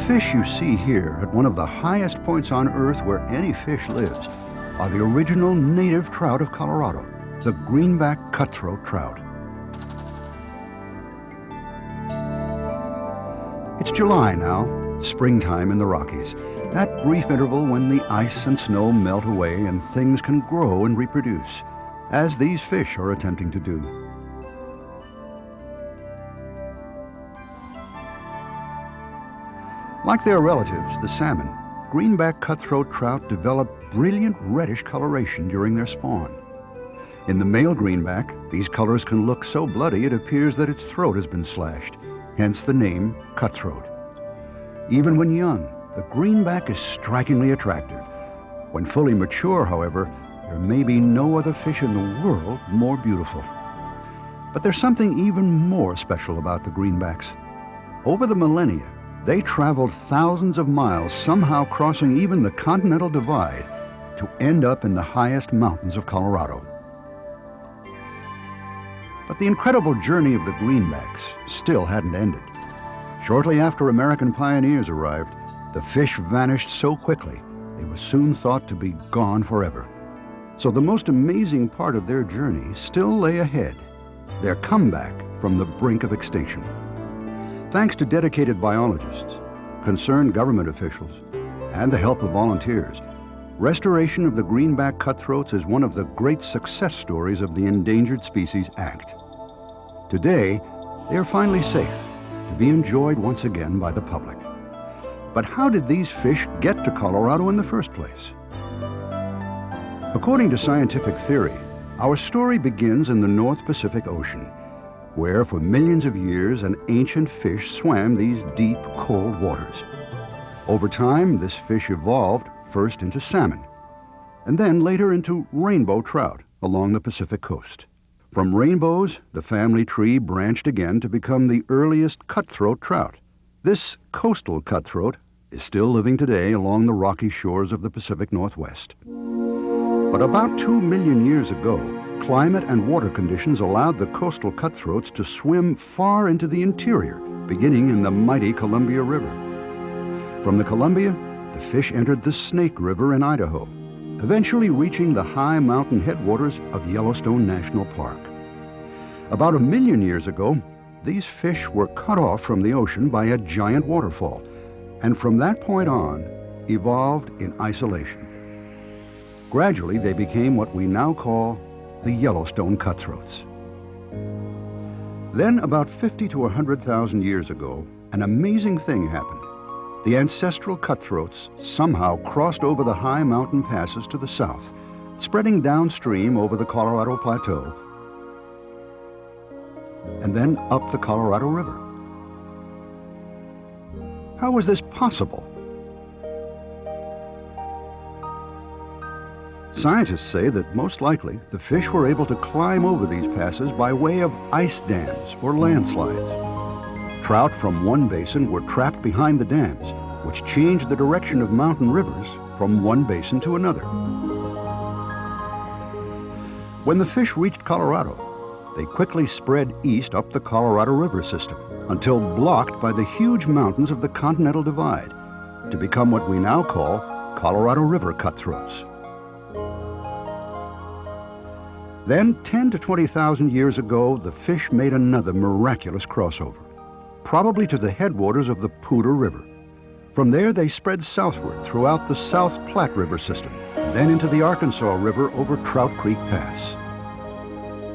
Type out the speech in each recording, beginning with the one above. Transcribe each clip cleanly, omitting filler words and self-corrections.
fish you see here at one of the highest points on Earth where any fish lives are the original native trout of Colorado, the greenback cutthroat trout. It's July now, springtime in the Rockies, that brief interval when the ice and snow melt away and things can grow and reproduce, as these fish are attempting to do. Like their relatives, the salmon, greenback cutthroat trout develop brilliant reddish coloration during their spawn. In the male greenback, these colors can look so bloody it appears that its throat has been slashed, hence the name cutthroat. Even when young, the greenback is strikingly attractive. When fully mature, however, there may be no other fish in the world more beautiful. But there's something even more special about the greenbacks. Over the millennia, they traveled thousands of miles, somehow crossing even the Continental Divide, to end up in the highest mountains of Colorado. But the incredible journey of the greenbacks still hadn't ended. Shortly after American pioneers arrived, the fish vanished so quickly they were soon thought to be gone forever. So the most amazing part of their journey still lay ahead, their comeback from the brink of extinction. Thanks to dedicated biologists, concerned government officials, and the help of volunteers, restoration of the greenback cutthroats is one of the great success stories of the Endangered Species Act. Today, they are finally safe to be enjoyed once again by the public. But how did these fish get to Colorado in the first place? According to scientific theory, our story begins in the North Pacific Ocean, where for millions of years an ancient fish swam these deep, cold waters. Over time, this fish evolved first into salmon, and then later into rainbow trout along the Pacific coast. From rainbows, the family tree branched again to become the earliest cutthroat trout. This coastal cutthroat is still living today along the rocky shores of the Pacific Northwest. But about 2 million years ago, climate and water conditions allowed the coastal cutthroats to swim far into the interior, beginning in the mighty Columbia River. From the Columbia, the fish entered the Snake River in Idaho, eventually reaching the high mountain headwaters of Yellowstone National Park. About 1 million years ago, these fish were cut off from the ocean by a giant waterfall, and from that point on, evolved in isolation. Gradually, they became what we now call the Yellowstone cutthroats. Then, about 50 to 100,000 years ago, an amazing thing happened. The ancestral cutthroats somehow crossed over the high mountain passes to the south, spreading downstream over the Colorado Plateau, and then up the Colorado River. How was this possible? Scientists say that most likely the fish were able to climb over these passes by way of ice dams or landslides. Trout from one basin were trapped behind the dams, which changed the direction of mountain rivers from one basin to another. When the fish reached Colorado, they quickly spread east up the Colorado River system until blocked by the huge mountains of the Continental Divide to become what we now call Colorado River cutthroats. Then, 10 to 20,000 years ago, the fish made another miraculous crossover, probably to the headwaters of the Poudre River. From there, they spread southward throughout the South Platte River system, then into the Arkansas River over Trout Creek Pass.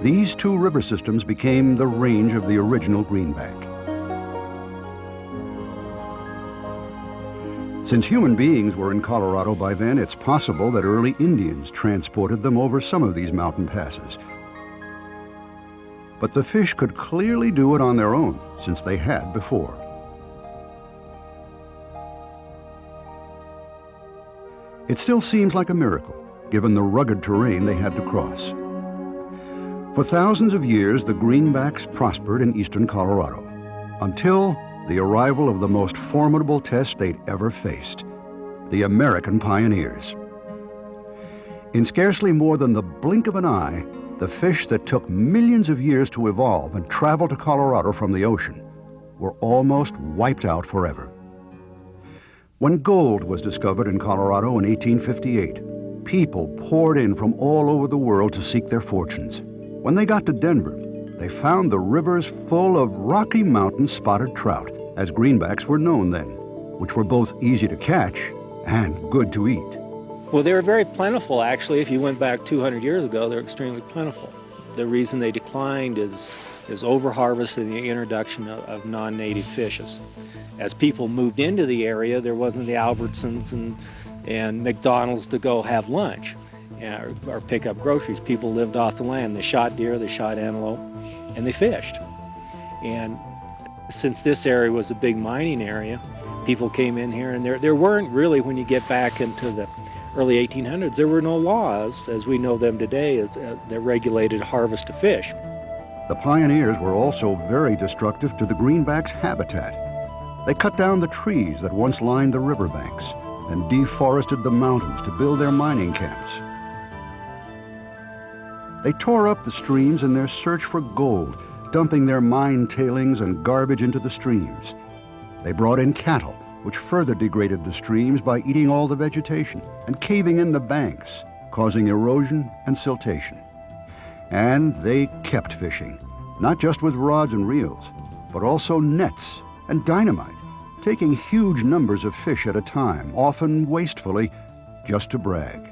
These two river systems became the range of the original greenback. Since human beings were in Colorado by then, it's possible that early Indians transported them over some of these mountain passes. But the fish could clearly do it on their own, since they had before. It still seems like a miracle, given the rugged terrain they had to cross. For thousands of years, the greenbacks prospered in eastern Colorado, until the arrival of the most formidable test they'd ever faced, the American pioneers. In scarcely more than the blink of an eye, the fish that took millions of years to evolve and travel to Colorado from the ocean were almost wiped out forever. When gold was discovered in Colorado in 1858, people poured in from all over the world to seek their fortunes. When they got to Denver, they found the rivers full of Rocky Mountain spotted trout, as greenbacks were known then, which were both easy to catch and good to eat. Well, they were very plentiful, actually. If you went back 200 years ago, they're extremely plentiful. The reason they declined is overharvest and the introduction of non-native fishes. As people moved into the area, there wasn't the Albertsons and McDonald's to go have lunch or pick up groceries. People lived off the land. They shot deer, they shot antelope, and they fished. And since this area was a big mining area, people came in here, and there weren't really, when you get back into the early 1800s, there were no laws, as we know them today, that regulated harvest of fish. The pioneers were also very destructive to the greenback's habitat. They cut down the trees that once lined the riverbanks and deforested the mountains to build their mining camps. They tore up the streams in their search for gold, dumping their mine tailings and garbage into the streams. They brought in cattle, which further degraded the streams by eating all the vegetation and caving in the banks, causing erosion and siltation. And they kept fishing, not just with rods and reels, but also nets and dynamite, taking huge numbers of fish at a time, often wastefully, just to brag.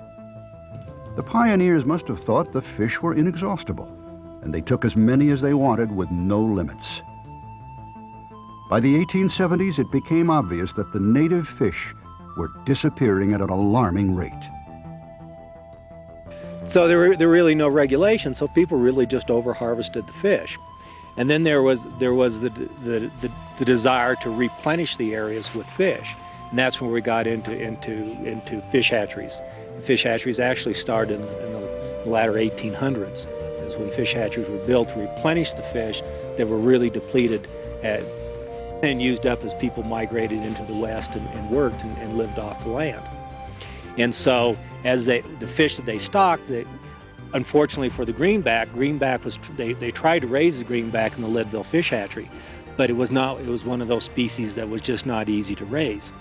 The pioneers must have thought the fish were inexhaustible, and they took as many as they wanted with no limits. By the 1870s, it became obvious that the native fish were disappearing at an alarming rate. So there were really no regulations, so people really just over-harvested the fish. And then there was the desire to replenish the areas with fish, and that's when we got into fish hatcheries. And fish hatcheries actually started in the latter 1800s, is when fish hatcheries were built to replenish the fish that were really depleted and used up as people migrated into the West and worked and lived off the land. And so, as the fish that they stocked, unfortunately for the greenback was, they tried to raise the greenback in the Leadville fish hatchery, but it was one of those species that was just not easy to raise.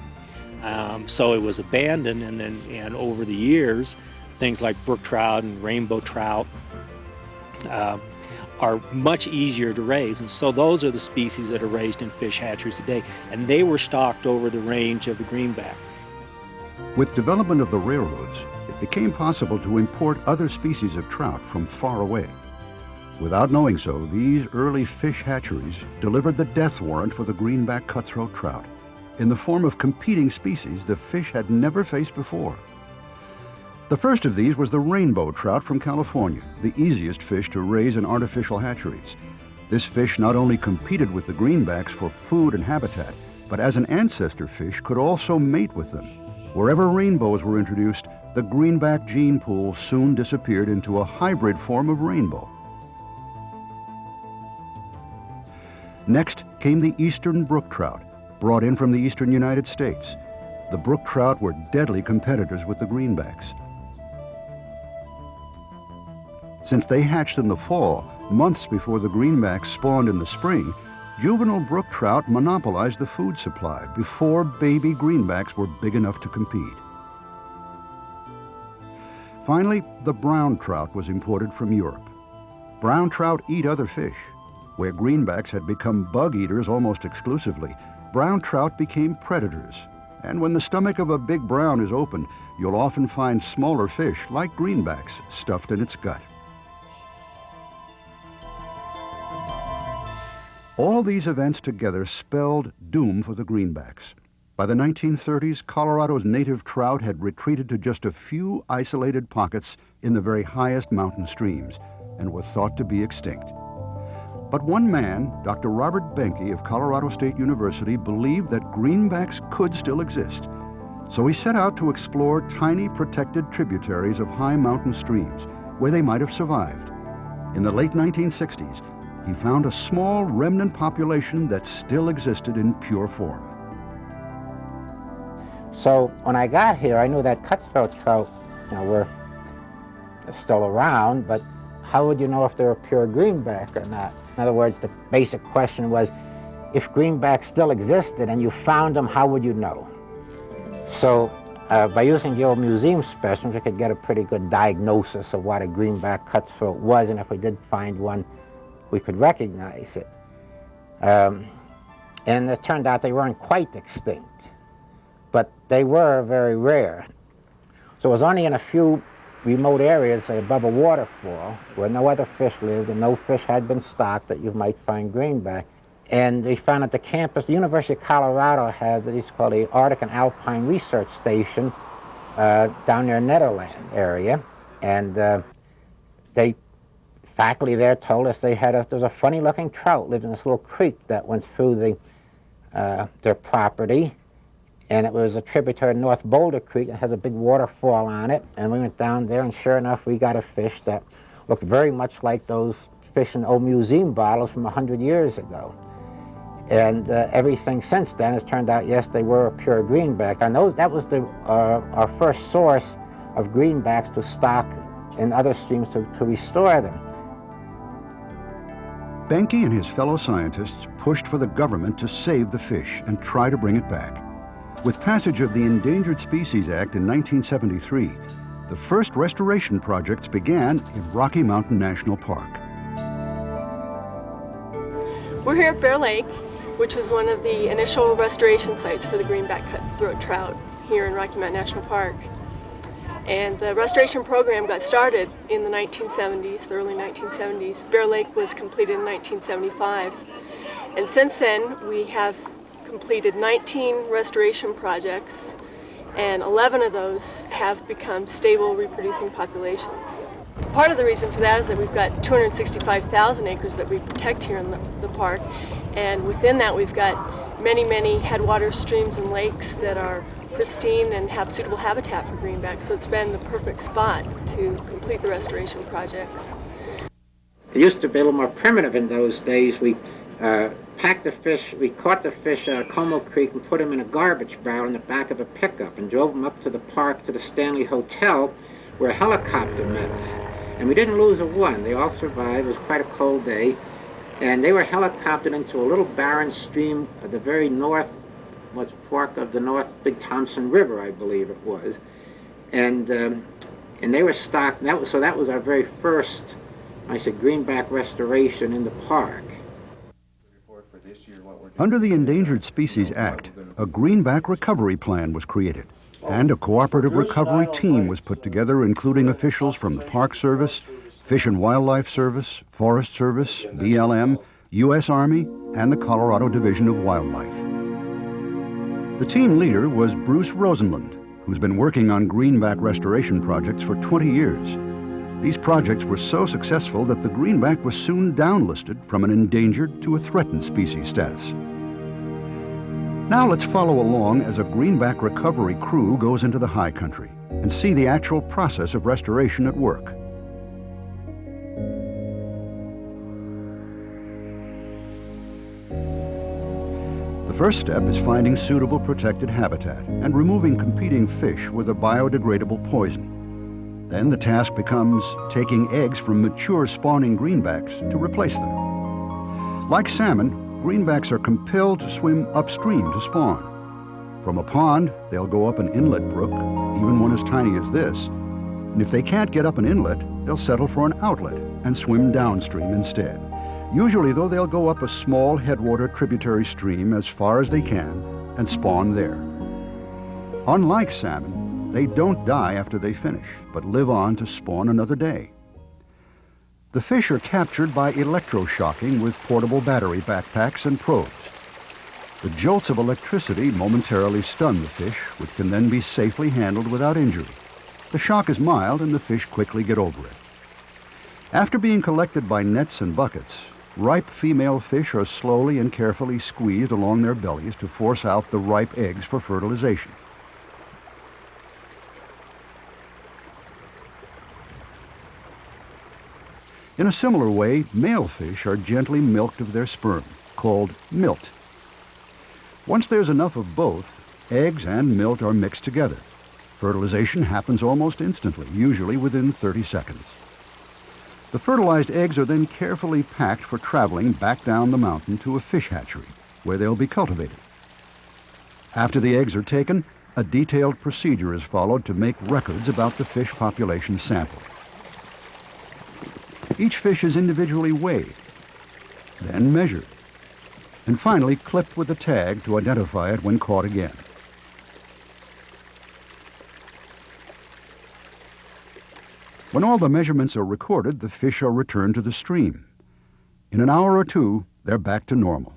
So it was abandoned, and over the years, things like brook trout and rainbow trout are much easier to raise, and so those are the species that are raised in fish hatcheries today, and they were stocked over the range of the greenback. With development of the railroads, it became possible to import other species of trout from far away. Without knowing so, these early fish hatcheries delivered the death warrant for the greenback cutthroat trout in the form of competing species the fish had never faced before. The first of these was the rainbow trout from California, the easiest fish to raise in artificial hatcheries. This fish not only competed with the greenbacks for food and habitat, but as an ancestor fish could also mate with them. Wherever rainbows were introduced, the greenback gene pool soon disappeared into a hybrid form of rainbow. Next came the eastern brook trout, brought in from the eastern United States. The brook trout were deadly competitors with the greenbacks. Since they hatched in the fall, months before the greenbacks spawned in the spring, juvenile brook trout monopolized the food supply before baby greenbacks were big enough to compete. Finally, the brown trout was imported from Europe. Brown trout eat other fish. Where greenbacks had become bug eaters almost exclusively, brown trout became predators. And when the stomach of a big brown is opened, you'll often find smaller fish like greenbacks stuffed in its gut. All these events together spelled doom for the greenbacks. By the 1930s, Colorado's native trout had retreated to just a few isolated pockets in the very highest mountain streams and were thought to be extinct. But one man, Dr. Robert Benke of Colorado State University, believed that greenbacks could still exist. So he set out to explore tiny protected tributaries of high mountain streams where they might have survived. In the late 1960s, he found a small remnant population that still existed in pure form. So when I got here, I knew that cutthroat trout were still around, but how would you know if they were pure greenback or not? In other words, the basic question was, if greenbacks still existed and you found them, how would you know? So by using the old museum specimens, we could get a pretty good diagnosis of what a greenback cutthroat was, and if we did find one, we could recognize it. And it turned out they weren't quite extinct, but they were very rare. So it was only in a few remote areas, say above a waterfall, where no other fish lived and no fish had been stocked, that you might find greenback. And we found at the campus, the University of Colorado had what is called the Arctic and Alpine Research Station down near Netherland area. And faculty there told us there was a funny looking trout lived in this little creek that went through their property. And it was a tributary to North Boulder Creek. It has a big waterfall on it. And we went down there, and sure enough, we got a fish that looked very much like those fish in old museum bottles from 100 years ago. And everything since then has turned out, yes, they were a pure greenback. And that was our first source of greenbacks to stock in other streams to restore them. Benke and his fellow scientists pushed for the government to save the fish and try to bring it back. With passage of the Endangered Species Act in 1973, the first restoration projects began in Rocky Mountain National Park. We're here at Bear Lake, which was one of the initial restoration sites for the greenback cutthroat trout here in Rocky Mountain National Park. And the restoration program got started in the 1970s, the early 1970s. Bear Lake was completed in 1975. And since then, we have completed 19 restoration projects, and 11 of those have become stable reproducing populations. Part of the reason for that is that we've got 265,000 acres that we protect here in the park, and within that we've got many, many headwater streams and lakes that are pristine and have suitable habitat for greenback, so it's been the perfect spot to complete the restoration projects. It used to be a little more primitive in those days. We packed the fish, we caught the fish out of Como Creek and put them in a garbage barrel in the back of a pickup and drove them up to the park to the Stanley Hotel, where a helicopter met us. And we didn't lose a one. They all survived. It was quite a cold day. And they were helicoptered into a little barren stream at the very north, fork of the North Big Thompson River, I believe it was. And they were stocked. And so that was our very first, I said, greenback restoration in the park. Under the Endangered Species Act, a greenback recovery plan was created, and a cooperative recovery team was put together, including officials from the Park Service, Fish and Wildlife Service, Forest Service, BLM, U.S. Army, and the Colorado Division of Wildlife. The team leader was Bruce Rosenland, who's been working on greenback restoration projects for 20 years. These projects were so successful that the greenback was soon downlisted from an endangered to a threatened species status. Now let's follow along as a greenback recovery crew goes into the high country and see the actual process of restoration at work. The first step is finding suitable protected habitat and removing competing fish with a biodegradable poison. Then the task becomes taking eggs from mature spawning greenbacks to replace them. Like salmon, greenbacks are compelled to swim upstream to spawn. From a pond, they'll go up an inlet brook, even one as tiny as this. And if they can't get up an inlet, they'll settle for an outlet and swim downstream instead. Usually, though, they'll go up a small headwater tributary stream as far as they can and spawn there. Unlike salmon, they don't die after they finish, but live on to spawn another day. The fish are captured by electroshocking with portable battery backpacks and probes. The jolts of electricity momentarily stun the fish, which can then be safely handled without injury. The shock is mild and the fish quickly get over it. After being collected by nets and buckets, ripe female fish are slowly and carefully squeezed along their bellies to force out the ripe eggs for fertilization. In a similar way, male fish are gently milked of their sperm, called milt. Once there's enough of both, eggs and milt are mixed together. Fertilization happens almost instantly, usually within 30 seconds. The fertilized eggs are then carefully packed for traveling back down the mountain to a fish hatchery, where they'll be cultivated. After the eggs are taken, a detailed procedure is followed to make records about the fish population sampled. Each fish is individually weighed, then measured, and finally clipped with a tag to identify it when caught again. When all the measurements are recorded, the fish are returned to the stream. In an hour or two, they're back to normal.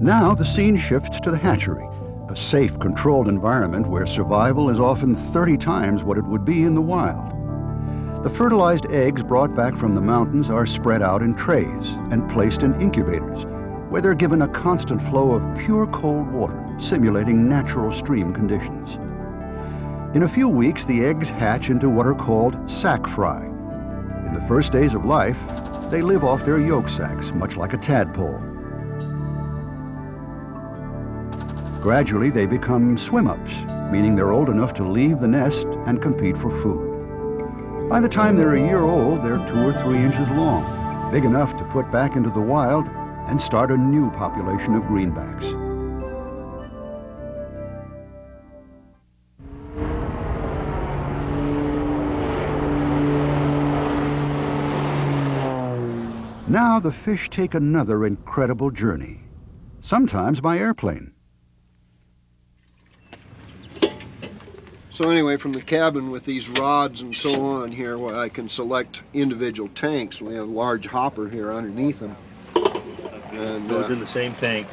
Now the scene shifts to the hatchery, a safe, controlled environment where survival is often 30 times what it would be in the wild. The fertilized eggs brought back from the mountains are spread out in trays and placed in incubators, where they're given a constant flow of pure cold water, simulating natural stream conditions. In a few weeks, the eggs hatch into what are called sac fry. In the first days of life, they live off their yolk sacs, much like a tadpole. Gradually, they become swim-ups, meaning they're old enough to leave the nest and compete for food. By the time they're a year old, they're 2 or 3 inches long, big enough to put back into the wild and start a new population of greenbacks. Now the fish take another incredible journey, sometimes by airplane. So anyway, from the cabin with these rods and so on here, well, I can select individual tanks. We have a large hopper here underneath them. And Goes in the same tank.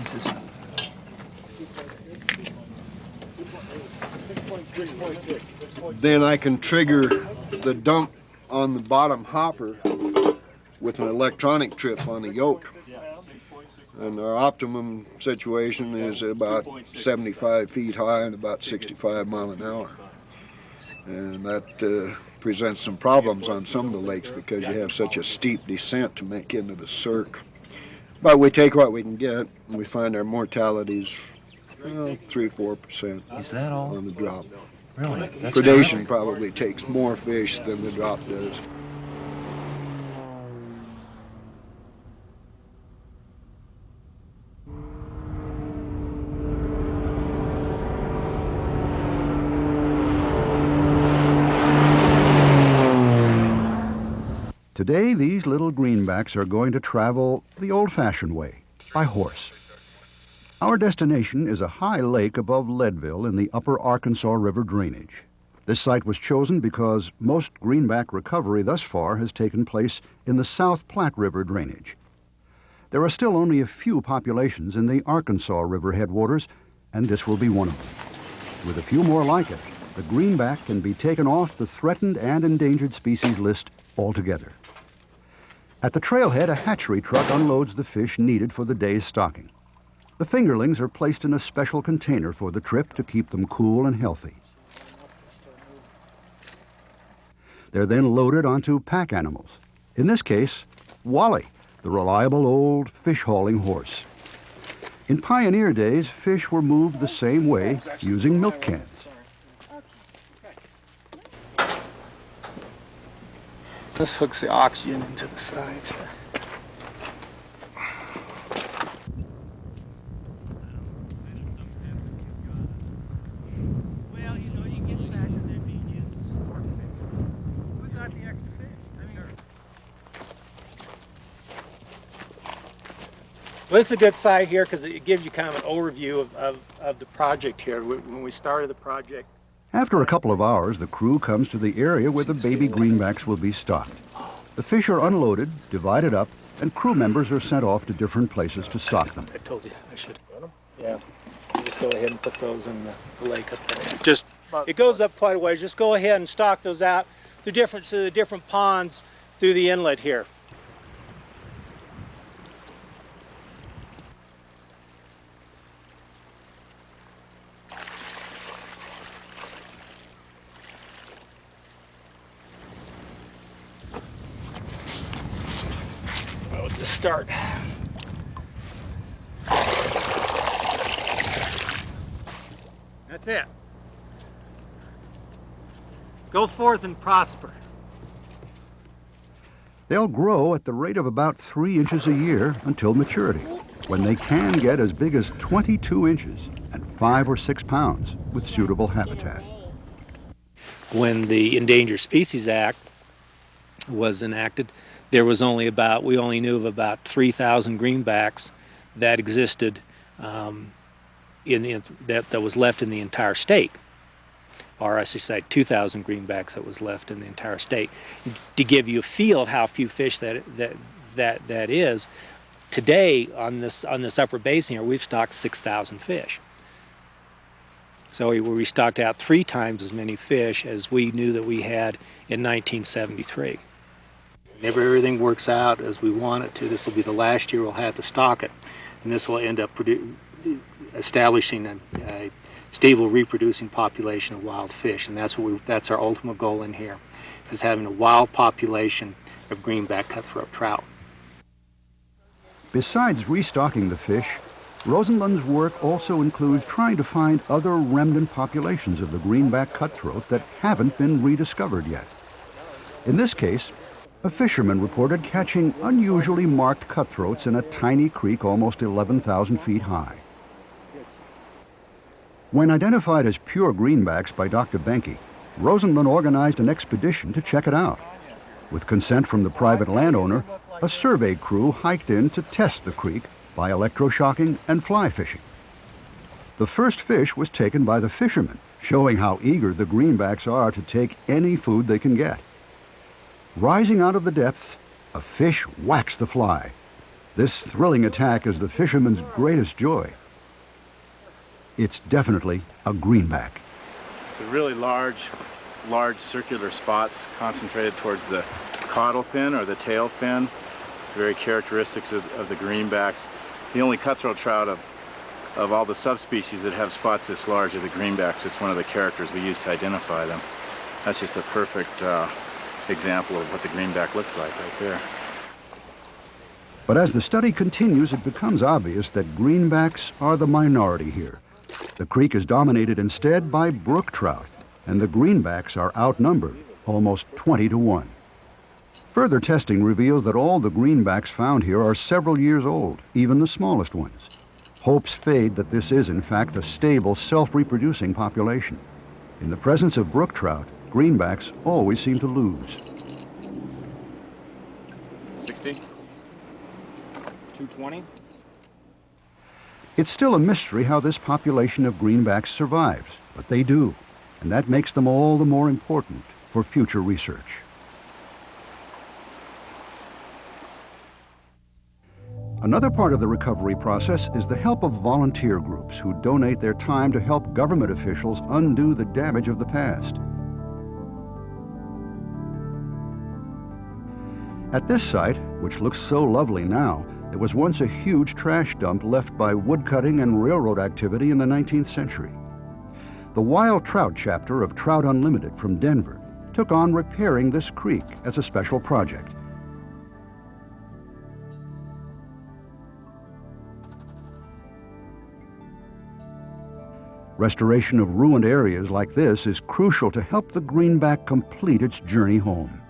then I can trigger the dump on the bottom hopper with an electronic trip on the yoke. And our optimum situation is about 75 feet high and about 65 miles an hour. And that presents some problems on some of the lakes because you have such a steep descent to make into the cirque. But we take what we can get, and we find our mortality's 3-4% Is that all? on the drop. Really? That's Predation probably takes more fish than the drop does. Today, these little greenbacks are going to travel the old-fashioned way, by horse. Our destination is a high lake above Leadville in the upper Arkansas River drainage. This site was chosen because most greenback recovery thus far has taken place in the South Platte River drainage. There are still only a few populations in the Arkansas River headwaters, and this will be one of them. With a few more like it, the greenback can be taken off the threatened and endangered species list altogether. At the trailhead, a hatchery truck unloads the fish needed for the day's stocking. The fingerlings are placed in a special container for the trip to keep them cool and healthy. They're then loaded onto pack animals. In this case, Wally, the reliable old fish-hauling horse. In pioneer days, fish were moved the same way, using milk cans. This hooks the oxygen into the sides here. Well, you know, you get the fact that they're being used to support fish. We got the extra fish. Well, this is a good site here because it gives you kind of an overview of the project here. When we started the project. After a couple of hours, the crew comes to the area where the baby greenbacks will be stocked. The fish are unloaded, divided up, and crew members are sent off to different places to stock them. I told you I should. Yeah. You just go ahead and put those in the lake up there. Just, it goes up quite a ways. Just go ahead and stock those out to the different ponds through the inlet here. Start. That's it. Go forth and prosper. They'll grow at the rate of about 3 inches a year until maturity. when they can get as big as 22 inches and 5 or 6 pounds with suitable habitat. When the Endangered Species Act was enacted, we only knew of about 3,000 greenbacks that existed that was left in the entire state, or I should say 2,000 greenbacks that was left in the entire state. To give you a feel of how few fish that is, today on this upper basin here, we've stocked 6,000 fish. So we stocked out 3 times as many fish as we knew that we had in 1973. If everything works out as we want it to, this will be the last year we'll have to stock it, and this will end up establishing a stable reproducing population of wild fish, and that's our ultimate goal in here, is having a wild population of greenback cutthroat trout. Besides restocking the fish, Rosenlund's work also includes trying to find other remnant populations of the greenback cutthroat that haven't been rediscovered yet. In this case, a fisherman reported catching unusually marked cutthroats in a tiny creek almost 11,000 feet high. When identified as pure greenbacks by Dr. Benke, Rosenlund organized an expedition to check it out. With consent from the private landowner, a survey crew hiked in to test the creek by electroshocking and fly fishing. The first fish was taken by the fishermen, showing how eager the greenbacks are to take any food they can get. Rising out of the depths, a fish whacks the fly. This thrilling attack is the fisherman's greatest joy. It's definitely a greenback. The really large circular spots concentrated towards the caudal fin or the tail fin. It's very characteristic of the greenbacks. The only cutthroat trout of all the subspecies that have spots this large are the greenbacks. It's one of the characters we use to identify them. That's just a perfect example of what the greenback looks like right there. But as the study continues, it becomes obvious that greenbacks are the minority here. The creek is dominated instead by brook trout, and the greenbacks are outnumbered, almost 20 to 1. Further testing reveals that all the greenbacks found here are several years old, even the smallest ones. Hopes fade that this is, in fact, a stable, self-reproducing population. In the presence of brook trout, greenbacks always seem to lose. 60? 220? It's still a mystery how this population of greenbacks survives, but they do, and that makes them all the more important for future research. Another part of the recovery process is the help of volunteer groups who donate their time to help government officials undo the damage of the past. At this site, which looks so lovely now, there was once a huge trash dump left by woodcutting and railroad activity in the 19th century. The Wild Trout chapter of Trout Unlimited from Denver took on repairing this creek as a special project. Restoration of ruined areas like this is crucial to help the greenback complete its journey home.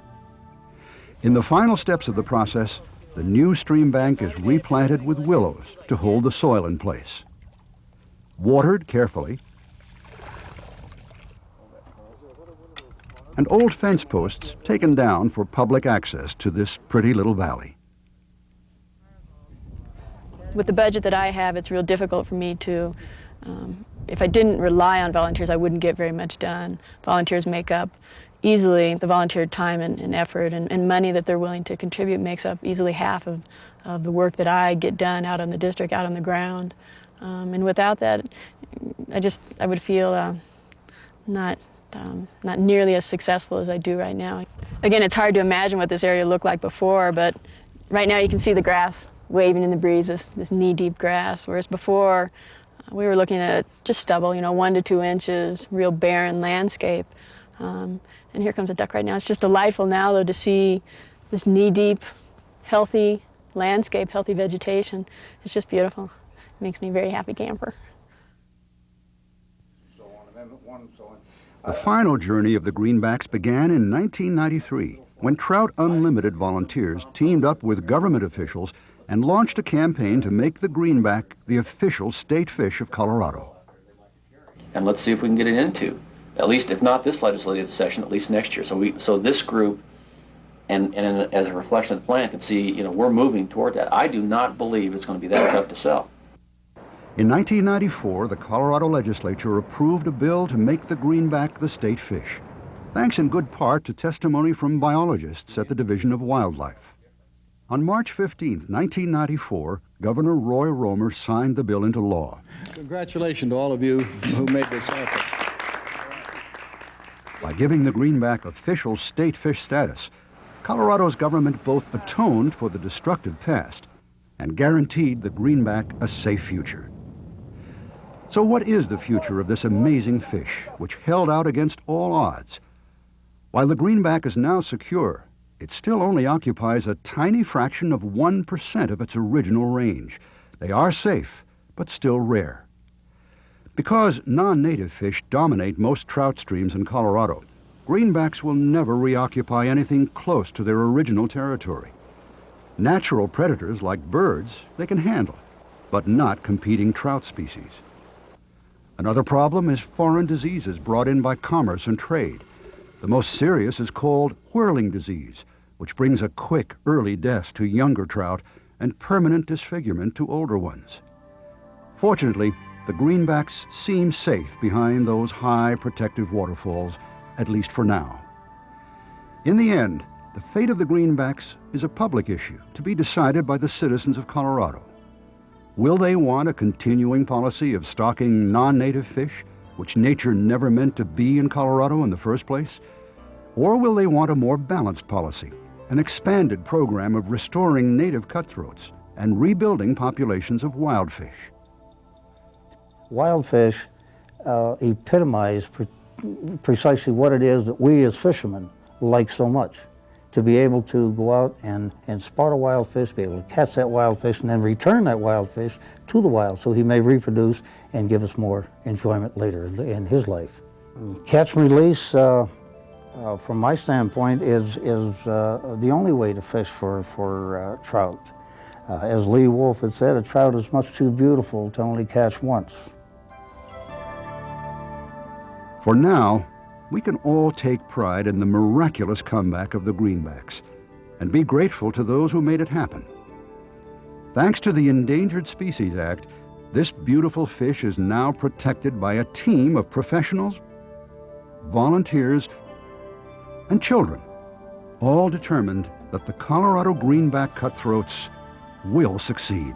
In the final steps of the process, the new stream bank is replanted with willows to hold the soil in place. Watered carefully, and old fence posts taken down for public access to this pretty little valley. With the budget that I have, it's real difficult for me to if I didn't rely on volunteers, I wouldn't get very much done. Volunteers make up easily the volunteer time and effort and money that they're willing to contribute makes up easily half of the work that I get done out on the district, out on the ground. And without that, I would feel not nearly as successful as I do right now. Again, it's hard to imagine what this area looked like before, but right now you can see the grass waving in the breeze, this knee-deep grass, whereas before, we were looking at just stubble, 1 to 2 inches, real barren landscape. And here comes a duck right now. It's just delightful now, though, to see this knee-deep, healthy landscape, healthy vegetation. It's just beautiful. It makes me a very happy camper. The final journey of the greenbacks began in 1993, when Trout Unlimited volunteers teamed up with government officials and launched a campaign to make the greenback the official state fish of Colorado. And let's see if we can get it into, at least if not this legislative session, at least next year. So this group, and as a reflection of the plan, can see, we're moving toward that. I do not believe it's going to be that tough to sell. In 1994, the Colorado legislature approved a bill to make the greenback the state fish, thanks in good part to testimony from biologists at the Division of Wildlife. On March 15, 1994, Governor Roy Romer signed the bill into law. Congratulations to all of you who made this happen. By giving the greenback official state fish status, Colorado's government both atoned for the destructive past and guaranteed the greenback a safe future. So what is the future of this amazing fish, which held out against all odds? While the greenback is now secure, it still only occupies a tiny fraction of 1% of its original range. They are safe, but still rare. Because non-native fish dominate most trout streams in Colorado, greenbacks will never reoccupy anything close to their original territory. Natural predators like birds they can handle, but not competing trout species. Another problem is foreign diseases brought in by commerce and trade. The most serious is called whirling disease, which brings a quick, early death to younger trout and permanent disfigurement to older ones. Fortunately, the greenbacks seem safe behind those high protective waterfalls, at least for now. In the end, the fate of the greenbacks is a public issue to be decided by the citizens of Colorado. Will they want a continuing policy of stocking non-native fish, which nature never meant to be in Colorado in the first place? Or will they want a more balanced policy, an expanded program of restoring native cutthroats and rebuilding populations of wild fish? Wild fish epitomize precisely what it is that we as fishermen like so much. To be able to go out and spot a wild fish, be able to catch that wild fish, and then return that wild fish to the wild so he may reproduce and give us more enjoyment later in his life. Catch and release, from my standpoint, is the only way to fish for trout. As Lee Wolf had said, a trout is much too beautiful to only catch once. For now, we can all take pride in the miraculous comeback of the greenbacks and be grateful to those who made it happen. Thanks to the Endangered Species Act, this beautiful fish is now protected by a team of professionals, volunteers, and children, all determined that the Colorado greenback cutthroats will succeed.